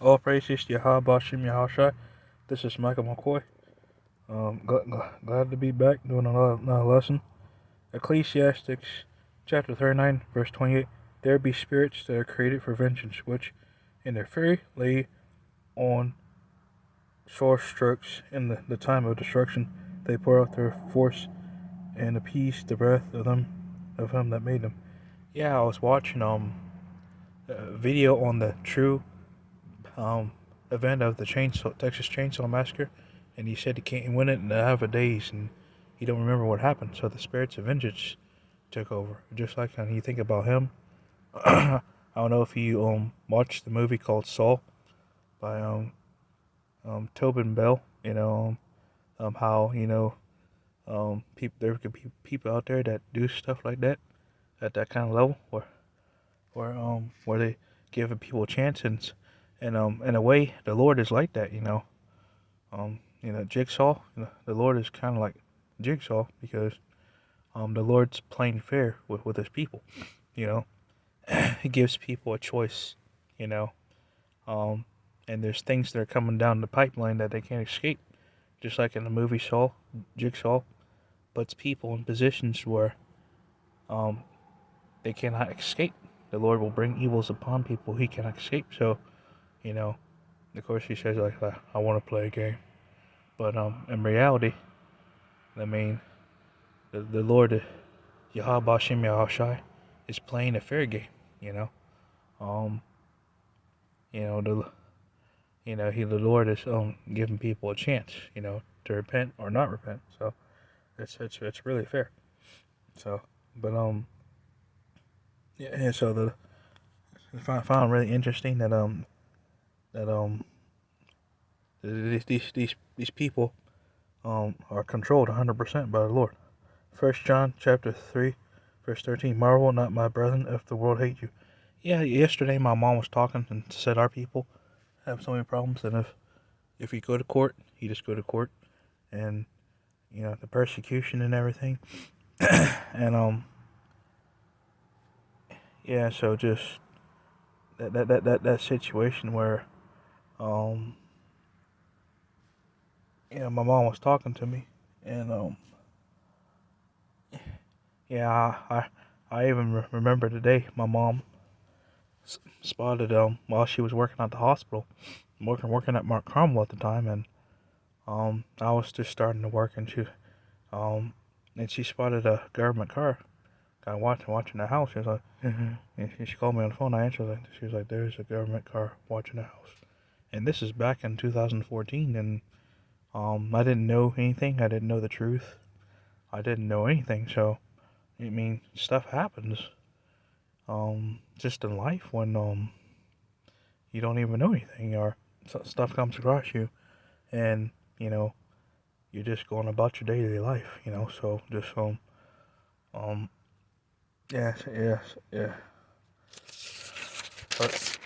All praises to Yahweh Bashim Yahushai. This is Michael McCoy. Glad to be back doing another lesson. Ecclesiastes chapter 39, verse 28. There be spirits that are created for vengeance, which in their fury lay on sore strokes in the time of destruction. They pour out their force and appease the wrath of him that made them. Yeah, I was watching a video on the true event of the Texas Chainsaw Massacre, and he said he can't win it in a half a days, and he don't remember what happened. So the spirits of vengeance took over. Just like when you think about him, I don't know if you watched the movie called Saw by Tobin Bell. How people there could be people out there that do stuff like that at that kind of level where they give people a chance, and in a way the Lord is like that. Jigsaw. The Lord is kind of like Jigsaw because the Lord's playing fair with his people. You know, he gives people a choice. You know, um, and there's things that are coming down the pipeline that they can't escape. Just like in the movie Saw, Jigsaw puts people in positions where um, they cannot escape. The Lord will bring evils upon people he cannot escape. So, you know, of course he says like, I want to play a game. But in reality, I mean, the Lord, Yahweh Bashem Yahushai, is playing a fair game. You know, um, the the Lord is giving people a chance. To repent or not repent. So it's really fair. So, but yeah. And so I found really interesting that these people are controlled 100% by the Lord. 1 John chapter 3, verse 13. Marvel not, my brethren, if the world hate you. Yeah, yesterday my mom was talking and said our people have so many problems, and if you go to court, you just go to court, and the persecution and everything, and yeah, so just that situation where my mom was talking to me, and yeah, I even remember today my mom spotted while she was working at the hospital, working at Mark Cromwell at the time, and I was just starting to work, um and she spotted a government car, kind of watching the house. She was like, and she called me on the phone. I answered. She was like, "There's a government car watching the house," and this is back in 2014, and I didn't know anything. I didn't know the truth. I didn't know anything. So I mean, stuff happens. Just in life when you don't even know anything, or stuff comes across you, and you're just going about your daily life. So just um yeah. But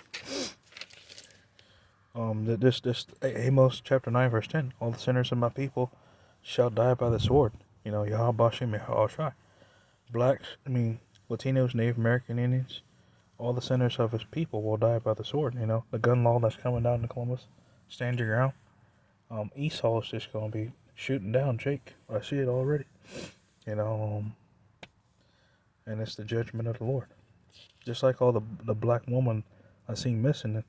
this Amos chapter 9 verse 10. All the sinners of my people shall die by the sword. Yahweh Bashim Yahushai. Blacks, Latinos, Native American Indians, all the sinners of his people will die by the sword. The gun law that's coming down to Columbus. Stand your ground. Esau is just gonna be shooting down Jake. I see it already. And it's the judgment of the Lord. Just like all the black woman I seen missing,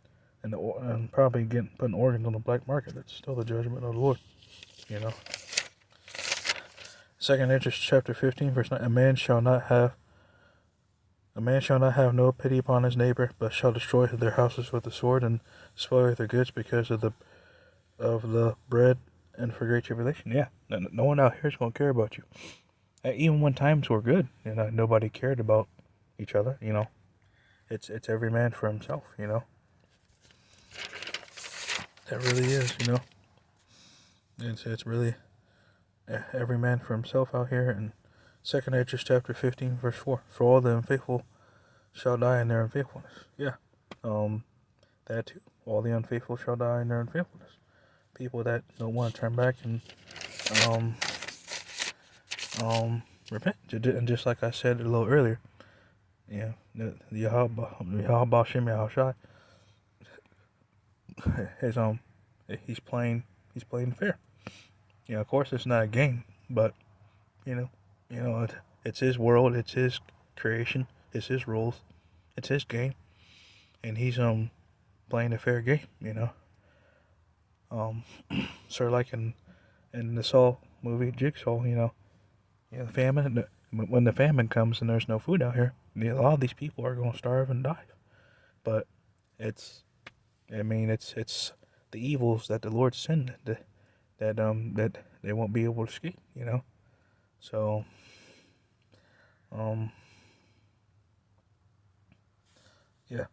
and probably putting organs on the black market. That's still the judgment of the Lord. You know. 2nd Ezra chapter 15 verse 9. A man shall not have no pity upon his neighbor, but shall destroy their houses with the sword and spoil their goods because of the bread and for great tribulation. Yeah, no one out here is gonna care about you. Even when times were good, nobody cared about each other. It's every man for himself. That really is. It's really every man for himself out here. And 2nd Ezra chapter 15 verse 4. For all the unfaithful shall die in their unfaithfulness. Yeah. That too. All the unfaithful shall die in their unfaithfulness. People that don't want to turn back and um repent. And just like I said a little earlier, the Yahweh Shem Yahushai his he's playing fair. You know, of course, it's not a game, but you know, it's his world, it's his creation, it's his rules, it's his game, and he's playing a fair game. Um, sort of like in the Saw movie, Jigsaw. The famine. When the famine comes and there's no food out here, a lot of these people are going to starve and die. But it's, I mean, it's the evils that the Lord sent that they won't be able to escape. So um, yeah.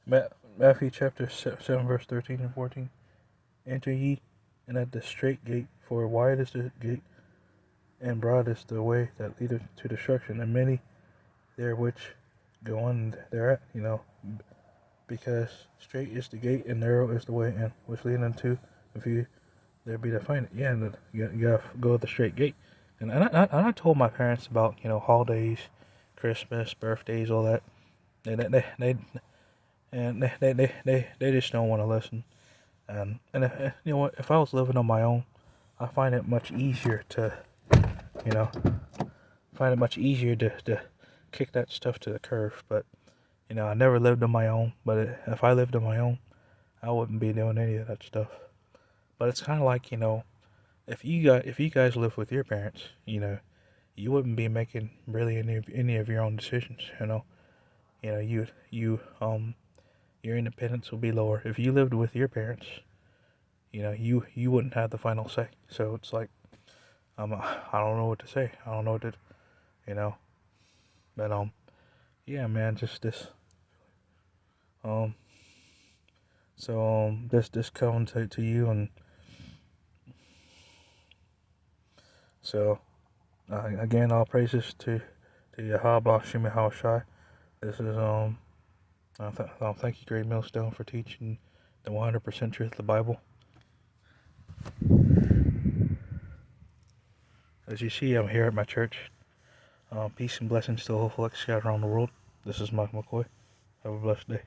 Matthew chapter 7 verse 13 and 14. Enter ye in at the straight gate, for wide is the gate, and broad is the way that leadeth to destruction, and many there which go in thereat. Because straight is the gate and narrow is the way in which lead unto a few there be to find it. Yeah, and you gotta go the straight gate. And I told my parents about holidays, Christmas, birthdays, all that. They just don't want to listen. And you know what? If I was living on my own, I find it much easier to you know to kick that stuff to the curb. But I never lived on my own. But if I lived on my own, I wouldn't be doing any of that stuff. But it's kind of like if you guys live with your parents, you wouldn't be making really any of your own decisions. Your independence will be lower if you lived with your parents. You wouldn't have the final say. So it's like I don't know what to say. I don't know what to you know. But yeah, man, just this um this coming to you. And so again, all praises to Yahweh Shemi Shai. This is thank you, Great Millstone, for teaching the 100% truth of the Bible. As you see, I'm here at my church. Peace and blessings to the whole Flex scout around the world. This is Mike McCoy. Have a blessed day.